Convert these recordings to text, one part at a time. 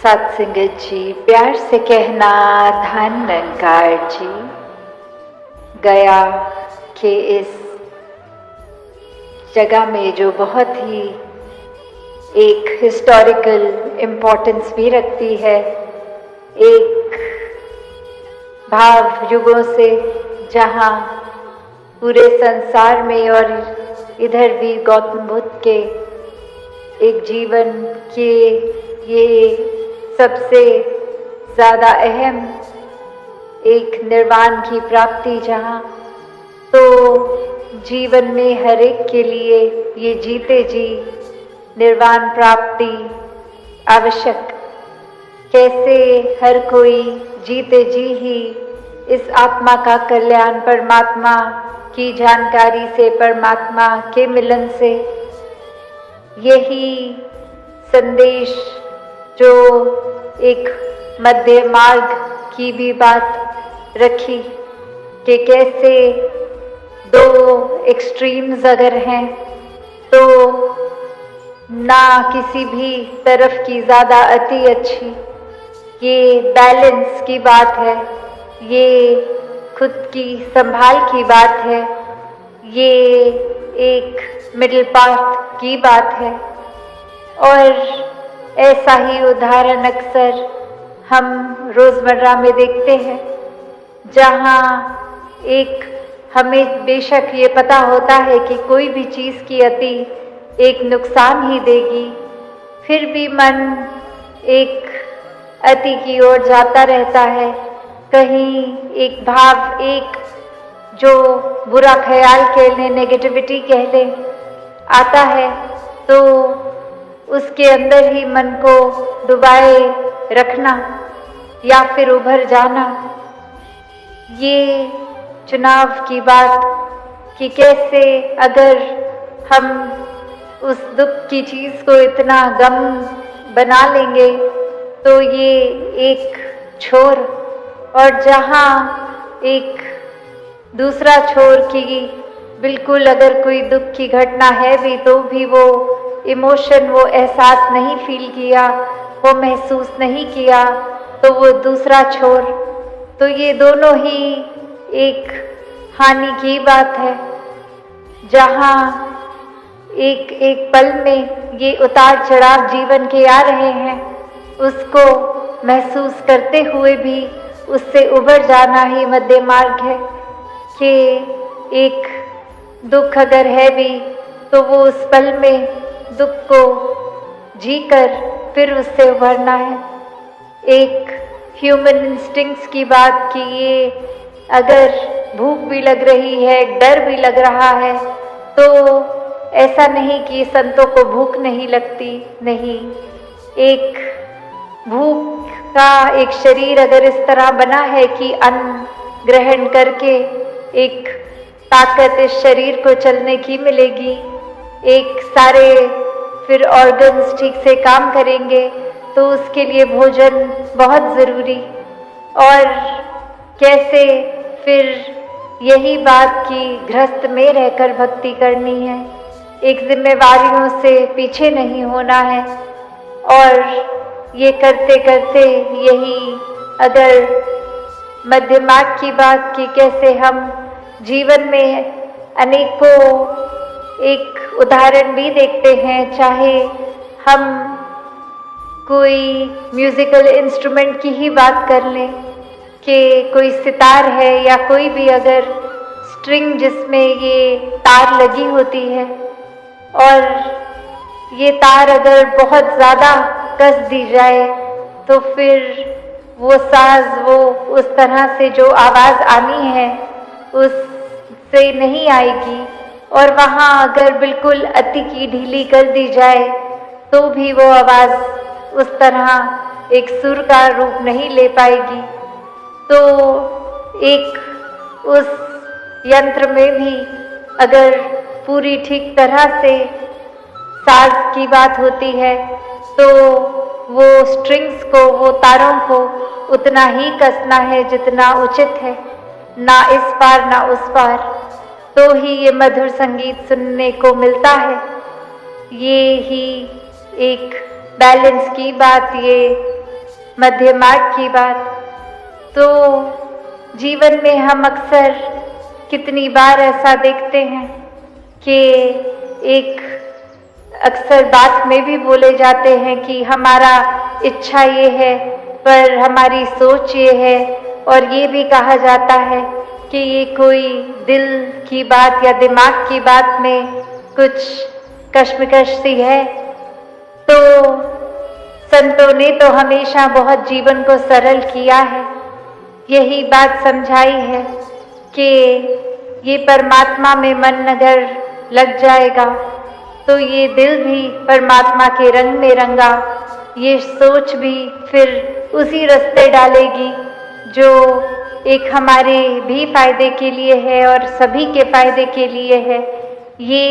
सत्संगत जी, प्यार से कहना धन निरंकार जी। गया के इस जगह में जो बहुत ही एक हिस्टोरिकल इम्पोर्टेंस भी रखती है, एक भाव युगों से जहाँ पूरे संसार में और इधर भी गौतम बुद्ध के एक जीवन के ये सबसे ज़्यादा अहम एक निर्वाण की प्राप्ति, जहाँ तो जीवन में हर एक के लिए ये जीते जी निर्वाण प्राप्ति आवश्यक। कैसे हर कोई जीते जी ही इस आत्मा का कल्याण परमात्मा की जानकारी से, परमात्मा के मिलन से, यही संदेश जो एक मध्य मार्ग की भी बात रखी कि कैसे दो एक्सट्रीम्स अगर हैं तो ना किसी भी तरफ की ज़्यादा अति अच्छी, ये बैलेंस की बात है, ये खुद की संभाल की बात है, ये एक मिडिल पाथ की बात है। और ऐसा ही उदाहरण अक्सर हम रोज़मर्रा में देखते हैं, जहाँ एक हमें बेशक ये पता होता है कि कोई भी चीज़ की अति एक नुकसान ही देगी, फिर भी मन एक अति की ओर जाता रहता है। कहीं एक भाव, एक जो बुरा ख्याल कह लें, नेगेटिविटी कह लें, आता है तो उसके अंदर ही मन को डुबाए रखना या फिर उभर जाना, ये चुनाव की बात कि कैसे अगर हम उस दुख की चीज़ को इतना गम बना लेंगे तो ये एक छोर, और जहाँ एक दूसरा छोर की बिल्कुल अगर कोई दुख की घटना है भी तो भी वो इमोशन, वो एहसास नहीं फील किया, वो महसूस नहीं किया, तो वो दूसरा छोर, तो ये दोनों ही एक हानि की बात है। जहाँ एक एक पल में ये उतार चढ़ाव जीवन के आ रहे हैं, उसको महसूस करते हुए भी उससे उबर जाना ही मध्य मार्ग है। कि एक दुख अगर है भी तो वो उस पल में दुख को जीकर फिर उससे उभरना है। एक ह्यूमन इंस्टिंक्ट्स की बात कि ये अगर भूख भी लग रही है, डर भी लग रहा है, तो ऐसा नहीं कि संतों को भूख नहीं लगती, नहीं। एक भूख का एक शरीर अगर इस तरह बना है कि अन्न ग्रहण करके एक ताकत इस शरीर को चलने की मिलेगी, एक सारे फिर ऑर्गन्स ठीक से काम करेंगे, तो उसके लिए भोजन बहुत ज़रूरी। और कैसे फिर यही बात कि गृहस्थ में रहकर भक्ति करनी है, एक जिम्मेवारियों से पीछे नहीं होना है, और ये करते करते यही अगर मध्य मार्ग की बात की कैसे हम जीवन में अनेकों एक उदाहरण भी देखते हैं, चाहे हम कोई म्यूज़िकल इंस्ट्रूमेंट की ही बात कर लें कि कोई सितार है या कोई भी अगर स्ट्रिंग जिसमें ये तार लगी होती है, और ये तार अगर बहुत ज़्यादा कस दी जाए तो फिर वो साज, वो उस तरह से जो आवाज़ आनी है उससे नहीं आएगी। और वहाँ अगर बिल्कुल अति की ढीली कर दी जाए तो भी वो आवाज़ उस तरह एक सुर का रूप नहीं ले पाएगी। तो एक उस यंत्र में भी अगर पूरी ठीक तरह से साज की बात होती है तो वो स्ट्रिंग्स को, वो तारों को उतना ही कसना है जितना उचित है, ना इस पार ना उस पार, तो ही ये मधुर संगीत सुनने को मिलता है। ये ही एक बैलेंस की बात, ये मध्य मार्ग की बात, तो जीवन में हम अक्सर कितनी बार ऐसा देखते हैं कि एक अक्सर बात में भी बोले जाते हैं कि हमारा इच्छा ये है पर हमारी सोच ये है, और ये भी कहा जाता है कि ये कोई दिल की बात या दिमाग की बात में कुछ कश्मकश सी है। तो संतों ने तो हमेशा बहुत जीवन को सरल किया है, यही बात समझाई है कि ये परमात्मा में मन अगर लग जाएगा तो ये दिल भी परमात्मा के रंग में रंगा, ये सोच भी फिर उसी रास्ते डालेगी जो एक हमारे भी फायदे के लिए है और सभी के फायदे के लिए है। ये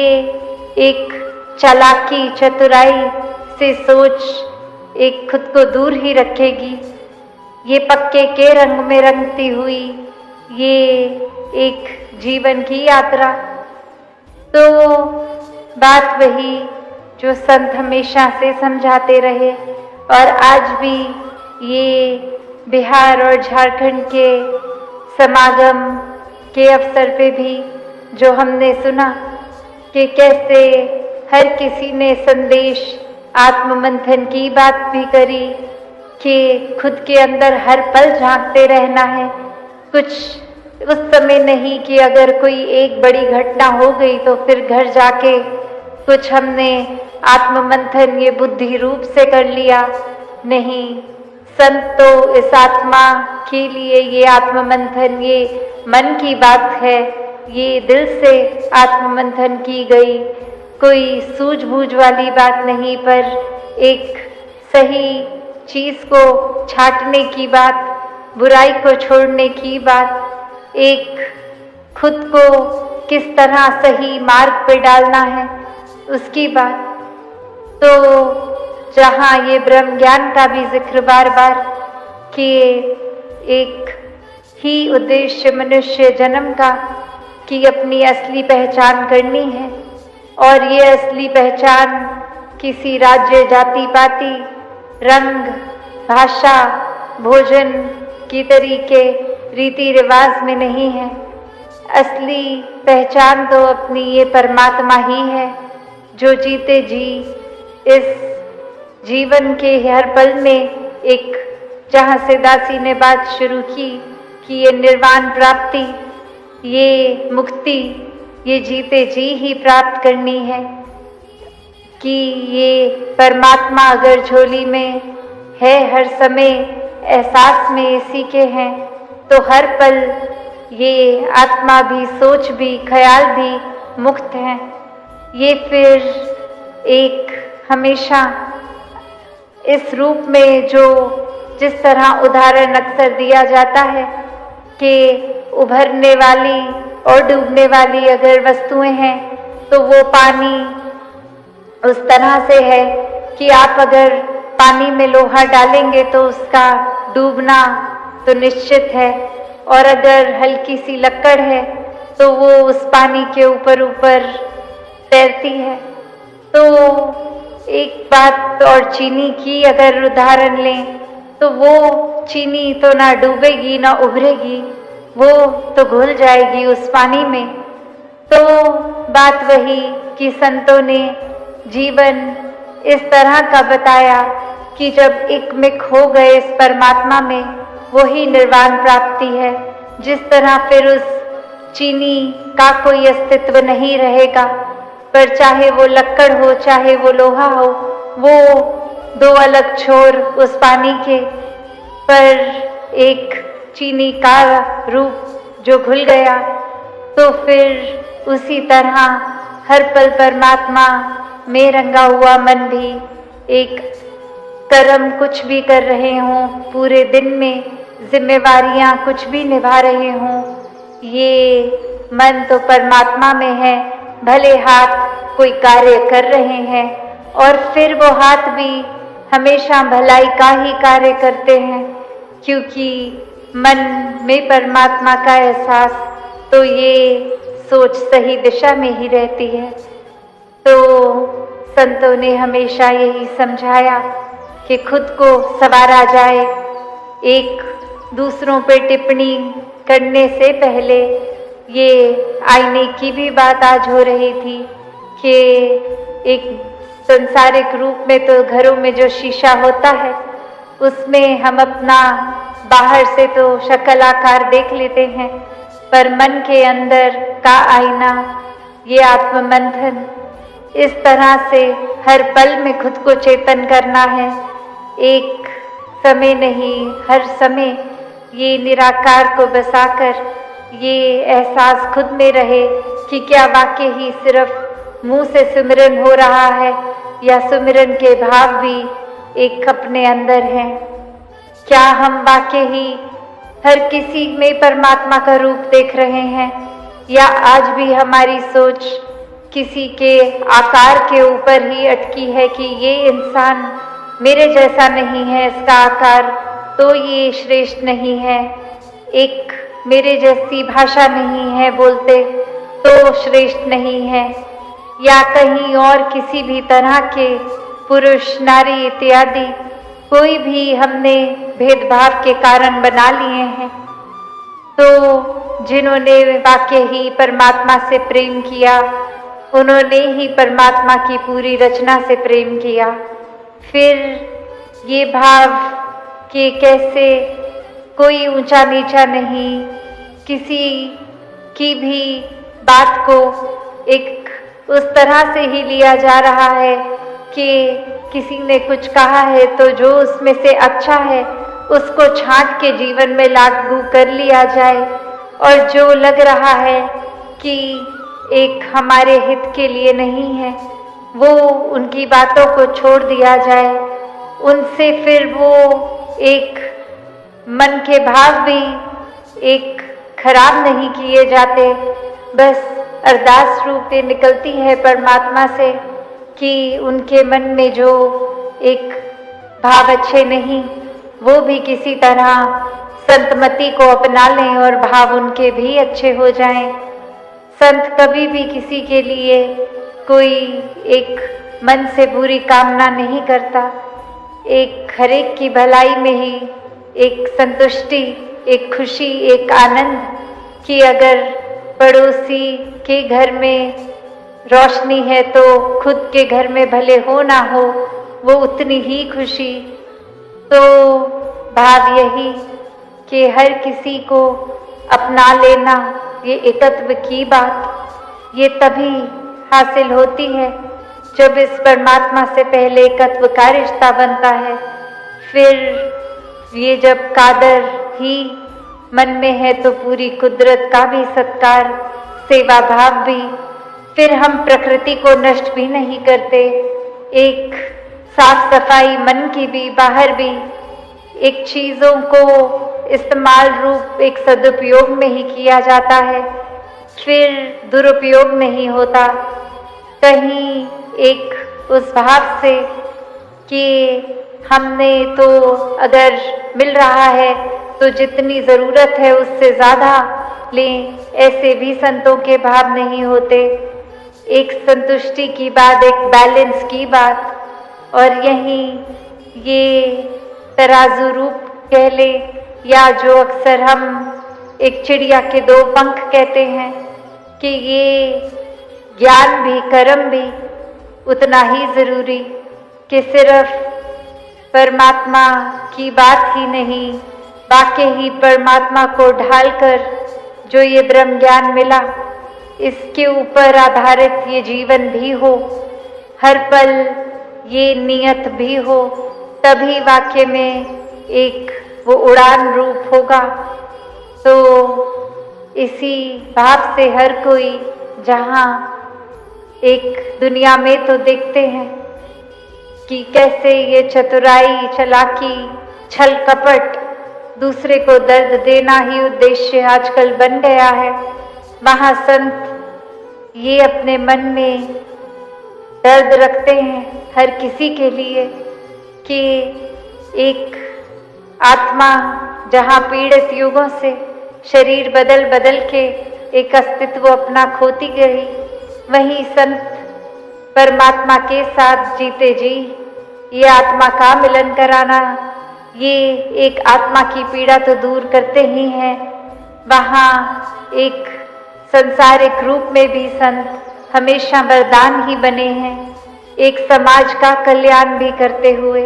एक चालाकी चतुराई से सोच एक खुद को दूर ही रखेगी, ये पक्के के रंग में रंगती हुई ये एक जीवन की यात्रा। तो बात वही जो संत हमेशा से समझाते रहे, और आज भी ये बिहार और झारखंड के समागम के अवसर पे भी जो हमने सुना कि कैसे हर किसी ने संदेश आत्ममंथन की बात भी करी कि खुद के अंदर हर पल झांकते रहना है। कुछ उस समय नहीं कि अगर कोई एक बड़ी घटना हो गई तो फिर घर जाके कुछ हमने आत्ममंथन ये बुद्धि रूप से कर लिया, नहीं। संत तो इस आत्मा के लिए ये आत्ममंथन ये मन की बात है, ये दिल से आत्ममंथन की गई, कोई सूझबूझ वाली बात नहीं, पर एक सही चीज को छांटने की बात, बुराई को छोड़ने की बात, एक खुद को किस तरह सही मार्ग पे डालना है उसकी बात। तो जहाँ ये ब्रह्म ज्ञान का भी जिक्र बार बार कि एक ही उद्देश्य मनुष्य जन्म का कि अपनी असली पहचान करनी है, और ये असली पहचान किसी राज्य जाति पाति रंग भाषा भोजन की तरीके रीति रिवाज में नहीं है। असली पहचान तो अपनी ये परमात्मा ही है जो जीते जी इस जीवन के हर पल में एक, जहाँ से दासी ने बात शुरू की कि ये निर्वाण प्राप्ति, ये मुक्ति, ये जीते जी ही प्राप्त करनी है, कि ये परमात्मा अगर झोली में है हर समय एहसास में इसी के हैं, तो हर पल ये आत्मा भी सोच भी ख्याल भी मुक्त है। ये फिर एक हमेशा इस रूप में जो जिस तरह उदाहरण अक्सर दिया जाता है कि उभरने वाली और डूबने वाली अगर वस्तुएं हैं तो वो पानी उस तरह से है कि आप अगर पानी में लोहा डालेंगे तो उसका डूबना तो निश्चित है, और अगर हल्की सी लक्कड़ है तो वो उस पानी के ऊपर ऊपर तैरती है। तो एक बात और चीनी की अगर उदाहरण लें तो वो चीनी तो ना डूबेगी ना उभरेगी, वो तो घुल जाएगी उस पानी में। तो बात वही कि संतों ने जीवन इस तरह का बताया कि जब एक में खो गए इस परमात्मा में, वही निर्वाण प्राप्ति है। जिस तरह फिर उस चीनी का कोई अस्तित्व नहीं रहेगा, पर चाहे वो लक्कड़ हो चाहे वो लोहा हो, वो दो अलग छोर उस पानी के, पर एक चीनी का रूप जो घुल गया। तो फिर उसी तरह हर पल परमात्मा में रंगा हुआ मन भी, एक कर्म कुछ भी कर रहे हों, पूरे दिन में जिम्मेवारियां कुछ भी निभा रहे हों, ये मन तो परमात्मा में है। भले हाथ कोई कार्य कर रहे हैं और फिर वो हाथ भी हमेशा भलाई का ही कार्य करते हैं, क्योंकि मन में परमात्मा का एहसास, तो ये सोच सही दिशा में ही रहती है। तो संतों ने हमेशा यही समझाया कि खुद को संवारा जाए। एक दूसरों पे टिप्पणी करने से पहले ये आईने की भी बात आज हो रही थी कि एक संसारिक रूप में तो घरों में जो शीशा होता है उसमें हम अपना बाहर से तो शक्ल आकार देख लेते हैं, पर मन के अंदर का आईना, ये आत्ममंथन, इस तरह से हर पल में खुद को चेतन करना है। एक समय नहीं, हर समय ये निराकार को बसाकर ये एहसास खुद में रहे कि क्या वाकई ही सिर्फ मुंह से सुमिरन हो रहा है या सुमिरन के भाव भी एक अपने अंदर हैं। क्या हम वाकई ही हर किसी में परमात्मा का रूप देख रहे हैं या आज भी हमारी सोच किसी के आकार के ऊपर ही अटकी है कि ये इंसान मेरे जैसा नहीं है, इसका आकार तो ये श्रेष्ठ नहीं है, एक मेरे जैसी भाषा नहीं है बोलते तो श्रेष्ठ नहीं है, या कहीं और किसी भी तरह के पुरुष नारी इत्यादि कोई भी हमने भेदभाव के कारण बना लिए हैं। तो जिन्होंने वाकई ही परमात्मा से प्रेम किया उन्होंने ही परमात्मा की पूरी रचना से प्रेम किया। फिर ये भाव कि कैसे कोई ऊंचा नीचा नहीं, किसी की भी बात को एक उस तरह से ही लिया जा रहा है कि किसी ने कुछ कहा है तो जो उसमें से अच्छा है उसको छांट के जीवन में लागू कर लिया जाए, और जो लग रहा है कि एक हमारे हित के लिए नहीं है वो उनकी बातों को छोड़ दिया जाए। उनसे फिर वो एक मन के भाव भी एक खराब नहीं किए जाते, बस अरदास रूप में निकलती है परमात्मा से कि उनके मन में जो एक भाव अच्छे नहीं वो भी किसी तरह संतमति को अपना लें और भाव उनके भी अच्छे हो जाएं। संत कभी भी किसी के लिए कोई एक मन से बुरी कामना नहीं करता, एक हरेक की भलाई में ही एक संतुष्टि, एक खुशी, एक आनंद कि अगर पड़ोसी के घर में रोशनी है तो खुद के घर में भले हो ना हो वो उतनी ही खुशी। तो भाव यही कि हर किसी को अपना लेना, ये एकत्व की बात ये तभी हासिल होती है जब इस परमात्मा से पहले एकत्व का रिश्ता बनता है। फिर ये जब कादर ही मन में है तो पूरी कुदरत का भी सत्कार, सेवा भाव भी, फिर हम प्रकृति को नष्ट भी नहीं करते, एक साफ सफाई मन की भी बाहर भी, एक चीज़ों को इस्तेमाल रूप एक सदुपयोग में ही किया जाता है, फिर दुरुपयोग नहीं होता। कहीं एक उस भाव से कि हमने तो अगर मिल रहा है तो जितनी ज़रूरत है उससे ज़्यादा लें, ऐसे भी संतों के भाव नहीं होते। एक संतुष्टि की बात, एक बैलेंस की बात, और यहीं ये तराजू रूप कह ले या जो अक्सर हम एक चिड़िया के दो पंख कहते हैं कि ये ज्ञान भी कर्म भी उतना ही ज़रूरी कि सिर्फ परमात्मा की बात ही नहीं, वाकई ही परमात्मा को ढालकर जो ये ब्रह्म ज्ञान मिला इसके ऊपर आधारित ये जीवन भी हो, हर पल ये नियत भी हो, तभी वाक्य में एक वो उड़ान रूप होगा। तो इसी भाव से हर कोई जहाँ एक दुनिया में तो देखते हैं कि कैसे ये चतुराई, चालाकी, छल कपट, दूसरे को दर्द देना ही उद्देश्य आजकल बन गया है। वहाँ संत ये अपने मन में दर्द रखते हैं हर किसी के लिए कि एक आत्मा जहाँ पीड़ित युगों से शरीर बदल बदल के एक अस्तित्व अपना खोती गई, वहीं संत परमात्मा के साथ जीते जी ये आत्मा का मिलन कराना, ये एक आत्मा की पीड़ा तो दूर करते ही हैं, वहाँ एक संसारिक रूप में भी संत हमेशा वरदान ही बने हैं, एक समाज का कल्याण भी करते हुए।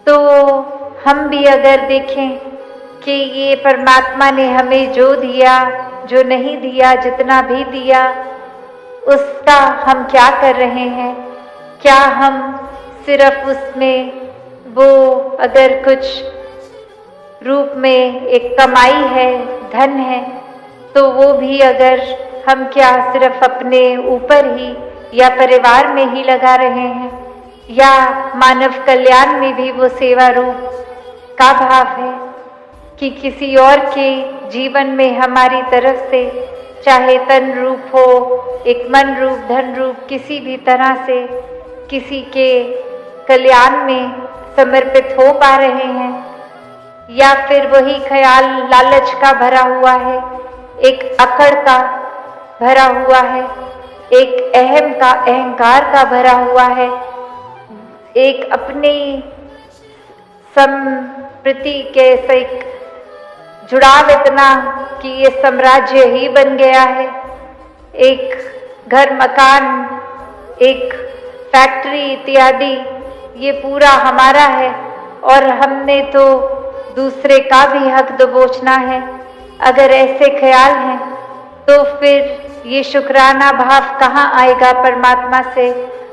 तो हम भी अगर देखें कि ये परमात्मा ने हमें जो दिया, जो नहीं दिया, जितना भी दिया, उसका हम क्या कर रहे हैं? क्या हम सिर्फ उसमें वो अगर कुछ रूप में एक कमाई है, धन है, तो वो भी अगर हम क्या सिर्फ अपने ऊपर ही या परिवार में ही लगा रहे हैं, या मानव कल्याण में भी वो सेवा रूप का भाव है कि किसी और के जीवन में हमारी तरफ से, चाहे तन रूप हो, एक मन रूप, धन रूप, किसी भी तरह से किसी के कल्याण में समर्पित हो पा रहे हैं, या फिर वही ख्याल लालच का भरा हुआ है, एक अकड़ का भरा हुआ है, एक अहम का, अहंकार का भरा हुआ है, एक अपनी संप्रति के एक जुड़ाव इतना कि ये साम्राज्य ही बन गया है, एक घर मकान, एक फैक्ट्री इत्यादि, ये पूरा हमारा है और हमने तो दूसरे का भी हक दबोचना है। अगर ऐसे ख्याल हैं तो फिर ये शुक्राना भाव कहाँ आएगा परमात्मा से?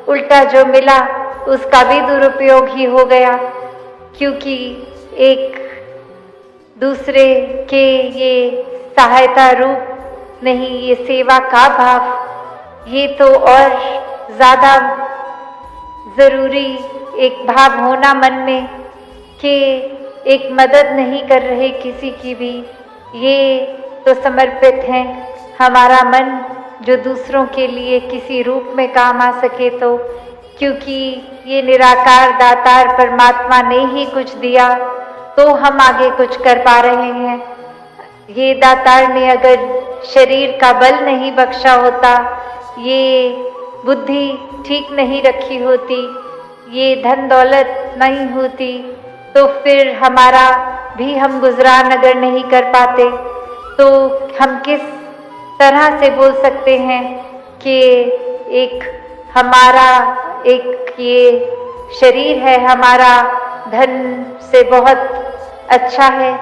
उल्टा जो मिला उसका भी दुरुपयोग ही हो गया, क्योंकि एक दूसरे के ये सहायता रूप नहीं, ये सेवा का भाव, ये तो और ज़्यादा ज़रूरी एक भाव होना मन में कि एक मदद नहीं कर रहे किसी की भी, ये तो समर्पित हैं हमारा मन जो दूसरों के लिए किसी रूप में काम आ सके, तो क्योंकि ये निराकार दातार परमात्मा ने ही कुछ दिया तो हम आगे कुछ कर पा रहे हैं। ये दातार ने अगर शरीर का बल नहीं बख्शा होता, ये बुद्धि ठीक नहीं रखी होती, ये धन दौलत नहीं होती, तो फिर हमारा भी हम गुजरान अगर नहीं कर पाते तो हम किस तरह से बोल सकते हैं कि एक हमारा एक ये शरीर है, हमारा धन से बहुत अच्छा है,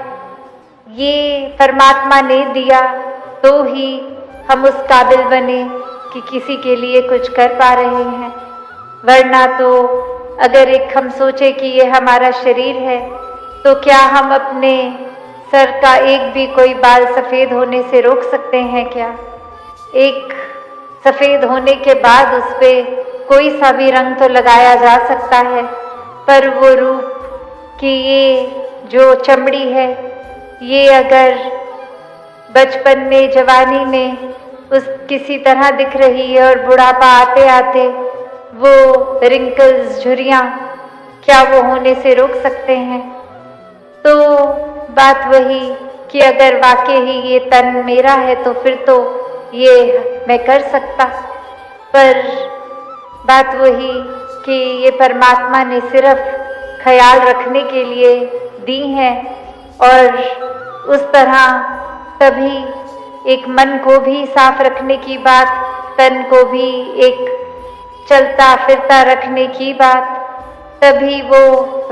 ये परमात्मा ने दिया तो ही हम उस काबिल बने कि किसी के लिए कुछ कर पा रहे हैं। वरना तो अगर एक हम सोचे कि ये हमारा शरीर है, तो क्या हम अपने सर का एक भी कोई बाल सफ़ेद होने से रोक सकते हैं क्या? एक सफ़ेद होने के बाद उस पर कोई सा भी रंग तो लगाया जा सकता है, पर वो रूप कि ये जो चमड़ी है, ये अगर बचपन में, जवानी में उस किसी तरह दिख रही है और बुढ़ापा आते आते वो रिंकल्स, झुर्रियाँ, क्या वो होने से रोक सकते हैं? तो बात वही कि अगर वाकई ही ये तन मेरा है तो फिर तो ये मैं कर सकता, पर बात वही कि ये परमात्मा ने सिर्फ ख्याल रखने के लिए दी हैं, और उस तरह तभी एक मन को भी साफ रखने की बात, तन को भी एक चलता फिरता रखने की बात, तभी वो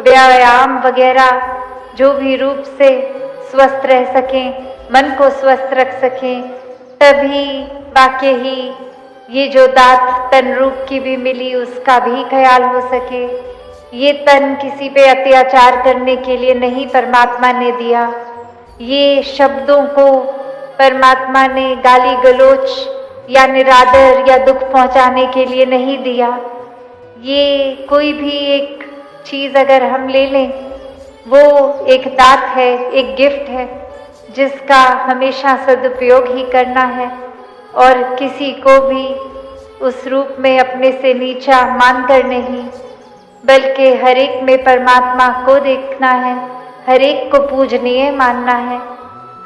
व्यायाम वगैरह जो भी रूप से स्वस्थ रह सकें, मन को स्वस्थ रख सकें, तभी वाकई ही ये जो दात तन रूप की भी मिली उसका भी ख्याल हो सके। ये तन किसी पे अत्याचार करने के लिए नहीं परमात्मा ने दिया, ये शब्दों को परमात्मा ने गाली गलोच या निरादर या दुख पहुंचाने के लिए नहीं दिया। ये कोई भी एक चीज़ अगर हम ले लें, वो एक दात है, एक गिफ्ट है जिसका हमेशा सदुपयोग ही करना है, और किसी को भी उस रूप में अपने से नीचा मानकर नहीं, बल्कि हर एक में परमात्मा को देखना है, हर एक को पूजनीय मानना है,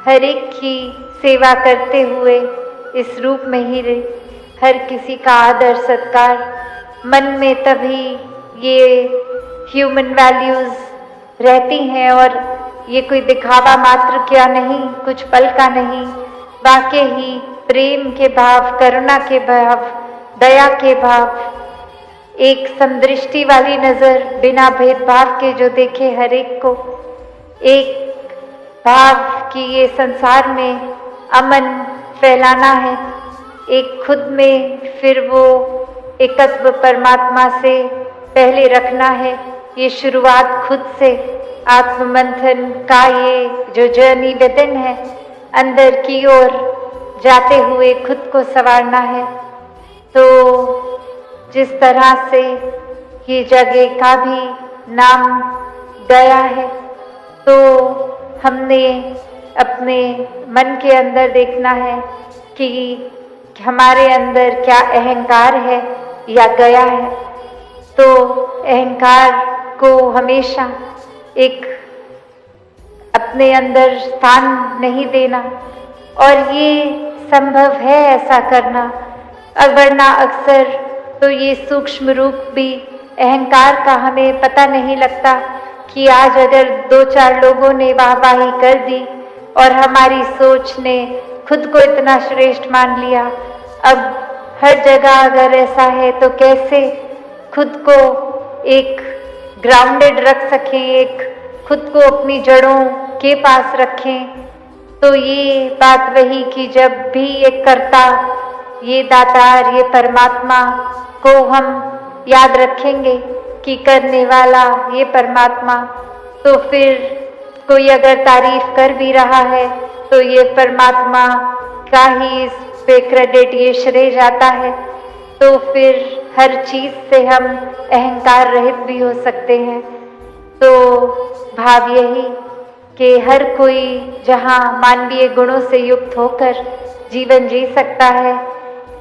हर एक की सेवा करते हुए इस रूप में ही हर किसी का आदर सत्कार मन में, तभी ये ह्यूमन वैल्यूज़ रहती हैं और ये कोई दिखावा मात्र क्या नहीं, कुछ पल का नहीं, वाकई ही प्रेम के भाव, करुणा के भाव, दया के भाव, एक समदृष्टि वाली नज़र, बिना भेदभाव के जो देखे हर एक को, एक भाव कि ये संसार में अमन फैलाना है, एक खुद में फिर वो एकत्व परमात्मा से पहले रखना है। ये शुरुआत खुद से आत्ममंथन का ये जो जर्नी विदिन है, अंदर की ओर जाते हुए खुद को संवारना है। तो जिस तरह से ये जगह का भी नाम गया है, तो हमने अपने मन के अंदर देखना है कि हमारे अंदर क्या अहंकार है या गया है। तो अहंकार को हमेशा एक अपने अंदर स्थान नहीं देना, और ये संभव है ऐसा करना, वरना अक्सर तो ये सूक्ष्म रूप भी अहंकार का हमें पता नहीं लगता कि आज अगर 2-4 लोगों ने वाहवाही कर दी और हमारी सोच ने खुद को इतना श्रेष्ठ मान लिया, अब हर जगह अगर ऐसा है तो कैसे खुद को एक ग्राउंडेड रख सकें, एक खुद को अपनी जड़ों के पास रखें। तो ये बात वही कि जब भी एक कर्ता, ये दातार, ये परमात्मा को हम याद रखेंगे कि करने वाला ये परमात्मा, तो फिर कोई अगर तारीफ कर भी रहा है तो ये परमात्मा का ही इस पे क्रेडिट, ये श्रेय जाता है। तो फिर हर चीज़ से हम अहंकार रहित भी हो सकते हैं। तो भाव यही कि हर कोई जहाँ मानवीय गुणों से युक्त होकर जीवन जी सकता है,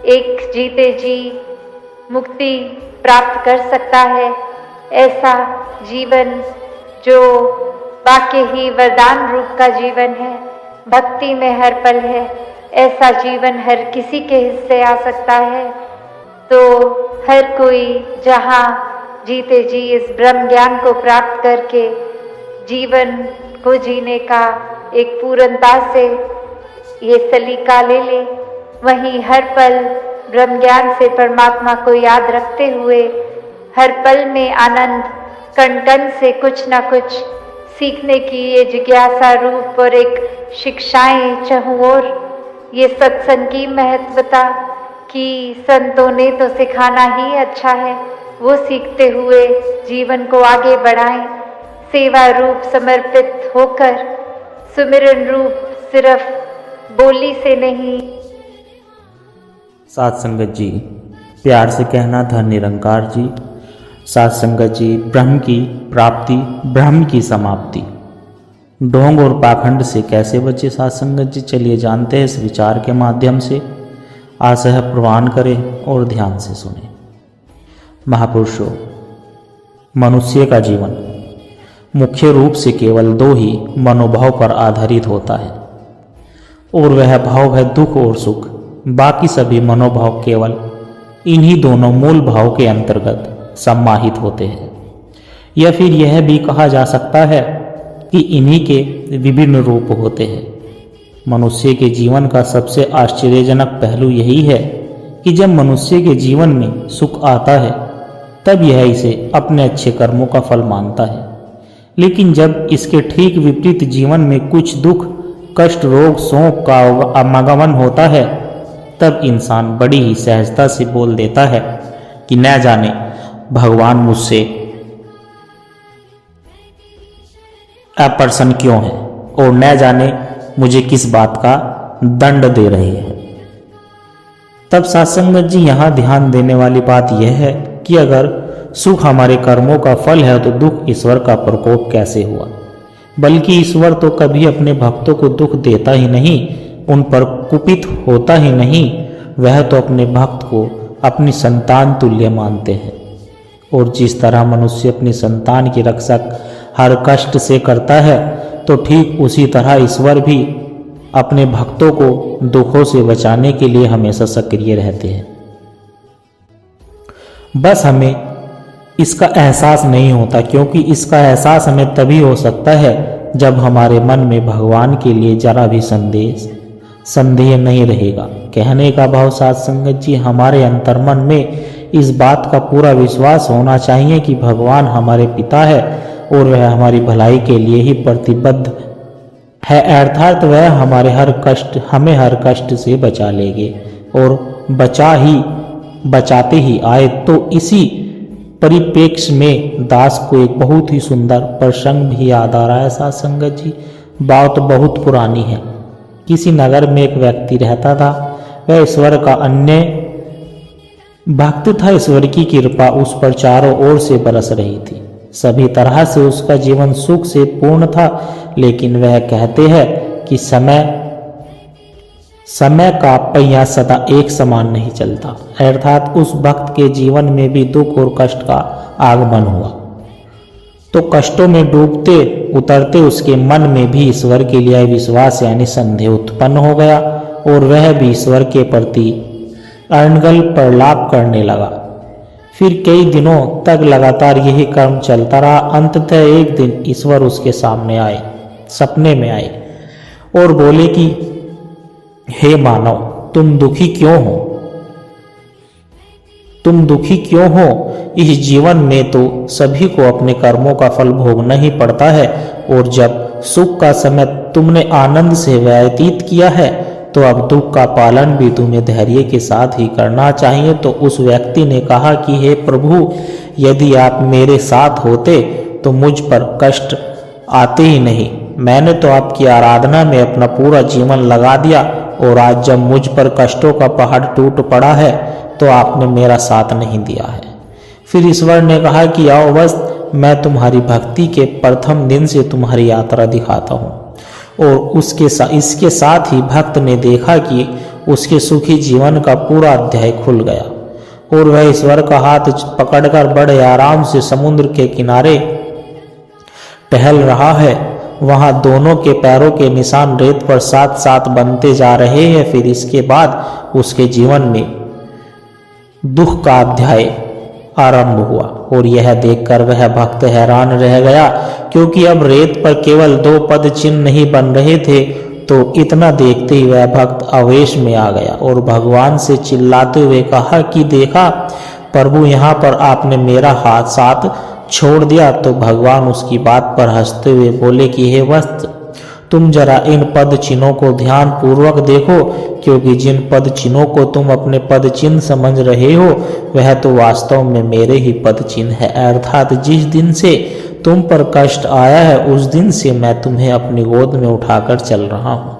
एक जीते जी मुक्ति प्राप्त कर सकता है, ऐसा जीवन जो वाकई ही वरदान रूप का जीवन है, भक्ति में हर पल है, ऐसा जीवन हर किसी के हिस्से आ सकता है। तो हर कोई जहाँ जीते जी इस ब्रह्म ज्ञान को प्राप्त करके जीवन को जीने का एक पूर्णता से ये सलीका ले ले, वहीं हर पल ब्रह्म ज्ञान से परमात्मा को याद रखते हुए हर पल में आनंद, कण कण से कुछ ना कुछ सीखने की ये जिज्ञासा रूप और एक शिक्षाएं चहुँ ओर, ये सत्संग की महत्वता कि संतों ने तो सिखाना ही अच्छा है, वो सीखते हुए जीवन को आगे बढ़ाएं, सेवा रूप समर्पित होकर, सुमिरन रूप सिर्फ बोली से नहीं। साथ संगत जी, प्यार से कहना था निरंकार जी। साथ संगत जी, ब्रह्म की प्राप्ति, ब्रह्म की समाप्ति, ढोंग और पाखंड से कैसे बचे साथ संगत जी, चलिए जानते हैं इस विचार के माध्यम से। आशय प्रवान करें और ध्यान से सुने। महापुरुषों, मनुष्य का जीवन मुख्य रूप से केवल 2 ही मनोभाव पर आधारित होता है, और वह भाव है दुख और सुख। बाकी सभी मनोभाव केवल इन्हीं दोनों मूल भाव के अंतर्गत सम्माहित होते हैं, या फिर यह भी कहा जा सकता है कि इन्हीं के विभिन्न रूप होते हैं। मनुष्य के जीवन का सबसे आश्चर्यजनक पहलू यही है कि जब मनुष्य के जीवन में सुख आता है तब यह इसे अपने अच्छे कर्मों का फल मानता है, लेकिन जब इसके ठीक विपरीत जीवन में कुछ दुख, कष्ट, रोग, शोक का आगमन होता है तब इंसान बड़ी ही सहजता से बोल देता है कि न जाने भगवान मुझसे अप्रसन्न क्यों है और न जाने मुझे किस बात का दंड दे रहे हैं। तब सत्संगत जी, यहाँ ध्यान देने वाली बात यह है कि अगर सुख हमारे कर्मों का फल है तो दुख ईश्वर का प्रकोप कैसे हुआ। बल्कि ईश्वर तो कभी अपने भक्तों को दुख देता ही नहीं, उन पर कुपित होता ही नहीं, वह तो अपने भक्त को अपनी संतान तुल्य मानते हैं। और जिस तरह मनुष्य अपनी संतान की रक्षा हर कष्ट से करता है, तो ठीक उसी तरह ईश्वर भी अपने भक्तों को दुखों से बचाने के लिए हमेशा सक्रिय रहते हैं। बस हमें इसका एहसास नहीं होता, क्योंकि इसका एहसास हमें तभी हो सकता है जब हमारे मन में भगवान के लिए जरा भी संदेह नहीं रहेगा। कहने का भाव साध संगत जी, हमारे अंतर्मन में इस बात का पूरा विश्वास होना चाहिए कि भगवान हमारे पिता है और वह हमारी भलाई के लिए ही प्रतिबद्ध है, अर्थात वह हमें हर कष्ट से बचा लेंगे और बचाते ही आए। तो इसी परिप्रेक्ष्य में दास को एक बहुत ही सुंदर प्रसंग भी याद आ रहा है साध संगत जी। बात बहुत पुरानी है। किसी नगर में एक व्यक्ति रहता था। वह ईश्वर का अन्य भक्त था। ईश्वर की कृपा उस पर चारों ओर से बरस रही थी। सभी तरह से उसका जीवन सुख से पूर्ण था। लेकिन वह कहते हैं कि समय का पहिया सदा एक समान नहीं चलता, अर्थात उस भक्त के जीवन में भी दुख और कष्ट का आगमन हुआ तो कष्टों में डूबते उतरते उसके मन में भी ईश्वर के लिए विश्वास यानी संदेह उत्पन्न हो गया और वह भी ईश्वर के प्रति अनर्गल प्रलाप करने लगा। फिर कई दिनों तक लगातार यही क्रम चलता रहा। अंततः एक दिन ईश्वर उसके सामने आए, सपने में आए और बोले कि हे मानव, तुम दुखी क्यों हो? इस जीवन में तो सभी को अपने कर्मों का फल भोगना ही पड़ता है और जब सुख का समय तुमने आनंद से व्यतीत किया है तो अब दुख का पालन भी तुम्हें धैर्य के साथ ही करना चाहिए। तो उस व्यक्ति ने कहा कि हे प्रभु, यदि आप मेरे साथ होते तो मुझ पर कष्ट आते ही नहीं। मैंने तो आपकी आराधना में अपना पूरा जीवन लगा दिया और आज जब मुझ पर कष्टों का पहाड़ टूट पड़ा है तो आपने मेरा साथ नहीं दिया है। फिर ईश्वर ने कहा कि आओ बस, मैं तुम्हारी भक्ति के प्रथम दिन से तुम्हारी यात्रा दिखाता हूँ। और इसके साथ ही भक्त ने देखा कि उसके सुखी जीवन का पूरा अध्याय खुल गया और वह ईश्वर का हाथ पकड़कर बड़े आराम से समुद्र के किनारे टहल रहा है। वहां दोनों के पैरों के निशान रेत पर साथ साथ बनते जा रहे हैं। फिर इसके बाद उसके जीवन में दुख का अध्याय आरंभ हुआ और यह देखकर वह भक्त हैरान रह गया, क्योंकि अब रेत पर केवल 2 पद चिन्ह नहीं बन रहे थे। तो इतना देखते ही वह भक्त आवेश में आ गया और भगवान से चिल्लाते हुए कहा कि देखा प्रभु, यहाँ पर आपने मेरा साथ छोड़ दिया। तो भगवान उसकी बात पर हंसते हुए बोले कि हे वत्स, तुम जरा इन पद चिन्हों को ध्यान पूर्वक देखो, क्योंकि जिन पद चिन्हों को तुम अपने पद चिन्ह समझ रहे हो वह तो वास्तव में मेरे ही पद चिन्ह है। अर्थात जिस दिन से तुम पर कष्ट आया है उस दिन से मैं तुम्हें अपनी गोद में उठाकर चल रहा हूँ,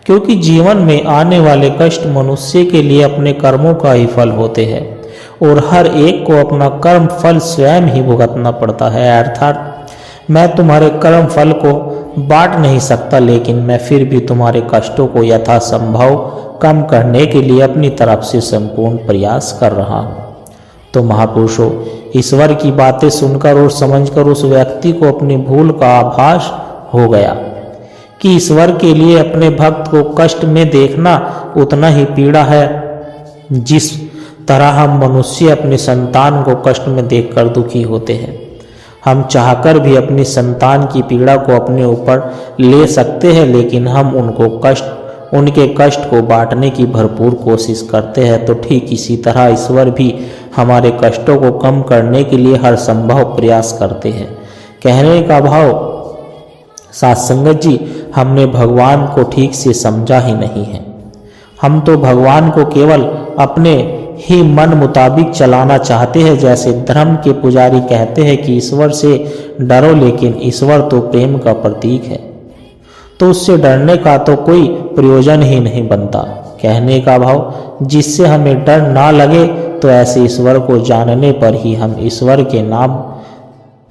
क्योंकि जीवन में आने वाले कष्ट मनुष्य के लिए अपने कर्मों का ही फल होते हैं और हर एक को अपना कर्म फल स्वयं ही भुगतना पड़ता है। अर्थात मैं तुम्हारे कर्म फल को बांट नहीं सकता, लेकिन मैं फिर भी तुम्हारे कष्टों को यथासंभव कम करने के लिए अपनी तरफ से संपूर्ण प्रयास कर रहा हूँ। तो महापुरुषों, ईश्वर की बातें सुनकर और समझकर उस व्यक्ति को अपनी भूल का आभास हो गया कि ईश्वर के लिए अपने भक्त को कष्ट में देखना उतना ही पीड़ा है जिस तरह हम मनुष्य अपने संतान को कष्ट में देखकर दुखी होते हैं। हम चाहकर भी अपनी संतान की पीड़ा को अपने ऊपर ले सकते हैं, लेकिन हम उनके कष्ट को बांटने की भरपूर कोशिश करते हैं। तो ठीक इसी तरह ईश्वर भी हमारे कष्टों को कम करने के लिए हर संभव प्रयास करते हैं। कहने का भाव साथ संगत जी, हमने भगवान को ठीक से समझा ही नहीं है। हम तो भगवान को केवल अपने ही मन मुताबिक चलाना चाहते हैं। जैसे धर्म के पुजारी कहते हैं कि ईश्वर से डरो, लेकिन ईश्वर तो प्रेम का प्रतीक है, तो उससे डरने का तो कोई प्रयोजन ही नहीं बनता। कहने का भाव, जिससे हमें डर ना लगे तो ऐसे ईश्वर को जानने पर ही हम ईश्वर के नाम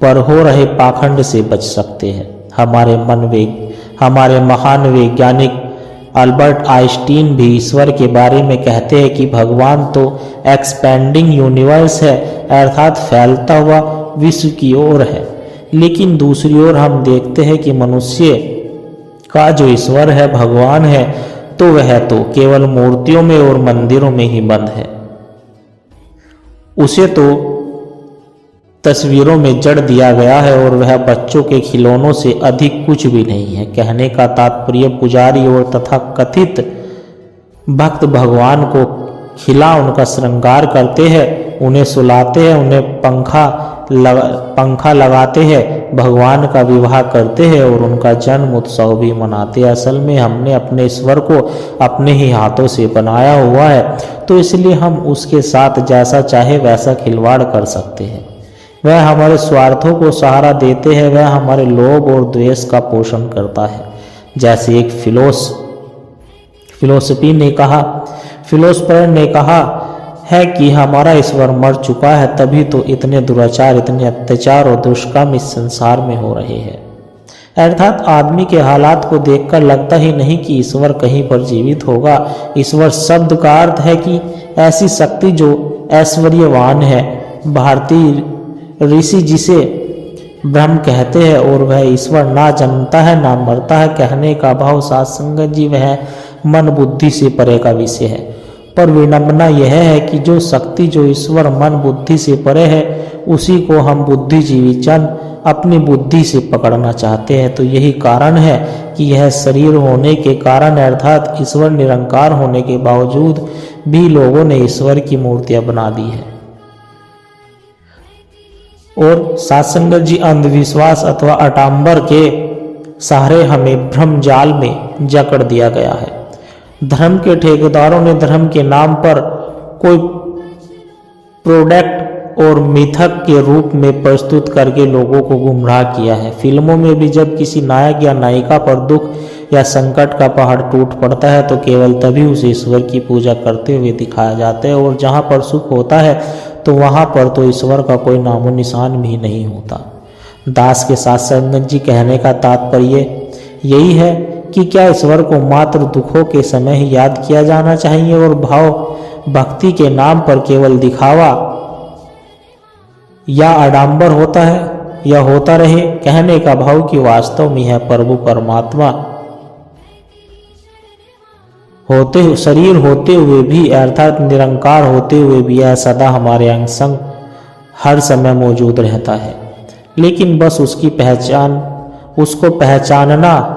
पर हो रहे पाखंड से बच सकते हैं। हमारे महान वैज्ञानिक अल्बर्ट आइंस्टीन भी ईश्वर के बारे में कहते हैं कि भगवान तो एक्सपेंडिंग यूनिवर्स है, अर्थात फैलता हुआ विश्व की ओर है। लेकिन दूसरी ओर हम देखते हैं कि मनुष्य का जो ईश्वर है, भगवान है, तो वह तो केवल मूर्तियों में और मंदिरों में ही बंद है। उसे तो तस्वीरों में जड़ दिया गया है और वह बच्चों के खिलौनों से अधिक कुछ भी नहीं है। कहने का तात्पर्य पुजारी और तथा कथित भक्त भगवान को खिला उनका श्रृंगार करते हैं, उन्हें सुलाते हैं, उन्हें पंखा लगाते हैं, भगवान का विवाह करते हैं और उनका जन्म उत्सव भी मनाते हैं। असल में हमने अपने ईश्वर को अपने ही हाथों से बनाया हुआ है, तो इसलिए हम उसके साथ जैसा चाहे वैसा खिलवाड़ कर सकते हैं। वह हमारे स्वार्थों को सहारा देते हैं, वह हमारे लोभ और द्वेष का पोषण करता है। जैसे एक फिलोसफर ने कहा है कि हमारा ईश्वर मर चुका है, तभी तो इतने दुराचार, इतने अत्याचार और दुष्कर्म इस संसार में हो रहे हैं। अर्थात आदमी के हालात को देखकर लगता ही नहीं कि ईश्वर कहीं पर जीवित होगा। ईश्वर शब्द का अर्थ है कि ऐसी शक्ति जो ऐश्वर्यवान है। भारतीय ऋषि जिसे ब्रह्म कहते हैं और वह ईश्वर ना जन्मता है ना मरता है। कहने का भाव साध संगत जी वह मन बुद्धि से परे का विषय है, पर विडंबना यह है कि जो शक्ति जो ईश्वर मन बुद्धि से परे है उसी को हम बुद्धिजीवी जन अपनी बुद्धि से पकड़ना चाहते हैं। तो यही कारण है कि यह शरीर होने के कारण अर्थात ईश्वर निरंकार होने के बावजूद भी लोगों ने ईश्वर की मूर्तियां बना दी है। और सत्संगत जी अंधविश्वास अथवा अटाम्बर के सहारे हमें भ्रम जाल में जकड़ दिया गया है। धर्म के ठेकेदारों ने धर्म के नाम पर कोई प्रोडक्ट और मिथक के रूप में प्रस्तुत करके लोगों को गुमराह किया है। फिल्मों में भी जब किसी नायक या नायिका पर दुख या संकट का पहाड़ टूट पड़ता है तो केवल तभी उसे ईश्वर की पूजा करते हुए दिखाया जाता है, और जहाँ पर सुख होता है तो वहाँ पर तो ईश्वर का कोई नामो निशान भी नहीं होता। दास के साथ संगत जी कहने का तात्पर्य यही है कि क्या ईश्वर को मात्र दुखों के समय ही याद किया जाना चाहिए और भाव भक्ति के नाम पर केवल दिखावा या आडंबर होता है या होता रहे। कहने का भाव कि वास्तव में है प्रभु परमात्मा होते शरीर होते हुए भी अर्थात निरंकार होते हुए भी यह सदा हमारे अंग संग हर समय मौजूद रहता है, लेकिन बस उसको पहचानना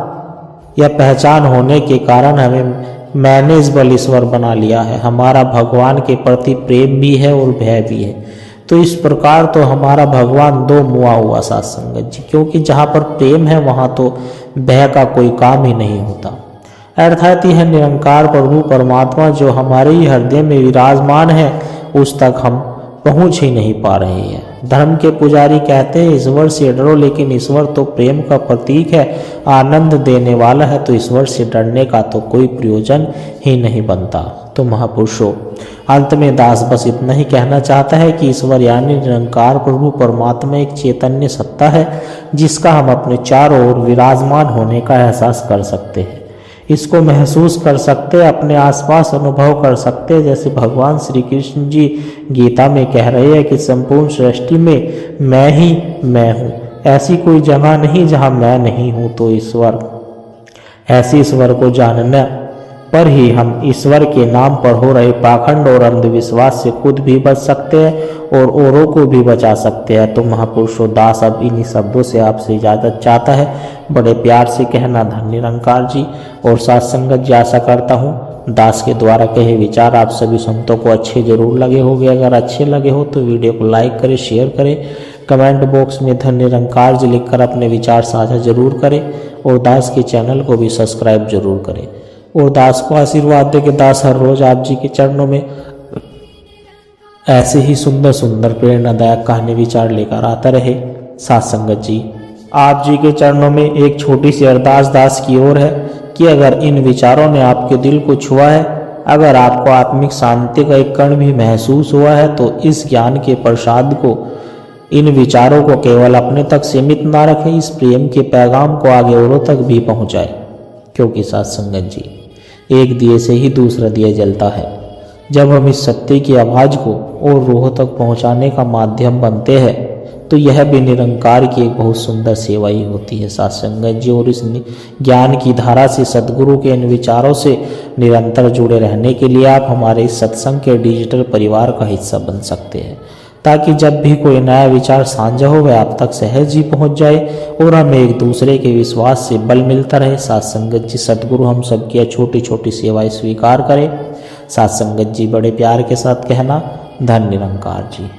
या पहचान होने के कारण हमें मैनेजेबल ईश्वर बना लिया है। हमारा भगवान के प्रति प्रेम भी है और भय भी है। तो इस प्रकार तो हमारा भगवान दो मुआ हुआ साथ संगत जी, क्योंकि जहाँ पर प्रेम है वहाँ तो भय का कोई काम ही नहीं होता। अर्थात यह निरंकार प्रभु परमात्मा जो हमारे ही हृदय में विराजमान है उस तक हम पहुँच ही नहीं पा रहे हैं। धर्म के पुजारी कहते हैं ईश्वर से डरो, लेकिन ईश्वर तो प्रेम का प्रतीक है, आनंद देने वाला है, तो ईश्वर से डरने का तो कोई प्रयोजन ही नहीं बनता। तो महापुरुषों, अंत में दास बस इतना ही कहना चाहता है कि ईश्वर यानी निरंकार प्रभु परमात्मा एक चैतन्य सत्ता है जिसका हम अपने चारों ओर विराजमान होने का एहसास कर सकते हैं, इसको महसूस कर सकते हैं, अपने आसपास अनुभव कर सकते हैं। जैसे भगवान श्री कृष्ण जी गीता में कह रहे हैं कि संपूर्ण सृष्टि में मैं ही मैं हूँ, ऐसी कोई जगह नहीं जहाँ मैं नहीं हूँ। तो ईश्वर ऐसे ईश्वर को जानने पर ही हम ईश्वर के नाम पर हो रहे पाखंड और अंधविश्वास से खुद भी बच सकते हैं और औरों को भी बचा सकते हैं। तो महापुरुषों, दास अब इन्हीं शब्दों से आपसे इजाज़त चाहता है। बड़े प्यार से कहना धन्य निरंकार जी। और साथ संगत जी, आशा करता हूँ दास के द्वारा कहे विचार आप सभी संतों को अच्छे जरूर लगे होंगे। अगर अच्छे लगे हो तो वीडियो को लाइक करें, शेयर करें, कमेंट बॉक्स में धन्य निरंकार जी लिखकर अपने विचार साझा जरूर करें और दास के चैनल को भी सब्सक्राइब जरूर करें। और दास को आशीर्वाद दे कि दास हर रोज आप जी के चरणों में ऐसे ही सुंदर सुंदर प्रेरणादायक कहानी विचार लेकर आता रहे। साथ संगत जी, आप जी के चरणों में एक छोटी सी अरदास दास की ओर है कि अगर इन विचारों ने आपके दिल को छुआ है, अगर आपको आत्मिक शांति का एक कण भी महसूस हुआ है, तो इस ज्ञान के प्रसाद को, इन विचारों को केवल अपने तक सीमित ना रखें, इस प्रेम के पैगाम को आगे औरों तक भी पहुंचाए। क्योंकि साथ संगत जी, एक दिए से ही दूसरा दिया जलता है। जब हम इस सत्य की आवाज़ को और रूहों तक पहुंचाने का माध्यम बनते हैं तो यह भी निरंकार की एक बहुत सुंदर सेवा ही होती है। साथ संगत जी, और इस ज्ञान की धारा से सद्गुरु के इन विचारों से निरंतर जुड़े रहने के लिए आप हमारे इस सत्संग के डिजिटल परिवार का हिस्सा बन सकते हैं। ताकि जब भी कोई नया विचार साझा हो वह आप तक सहज ही पहुंच जाए और हमें एक दूसरे के विश्वास से बल मिलता रहे। साथ संगत जी, सदगुरु हम सबकी छोटी छोटी सेवाएं स्वीकार करें। साथ संगत जी, बड़े प्यार के साथ कहना, धन निरंकार जी।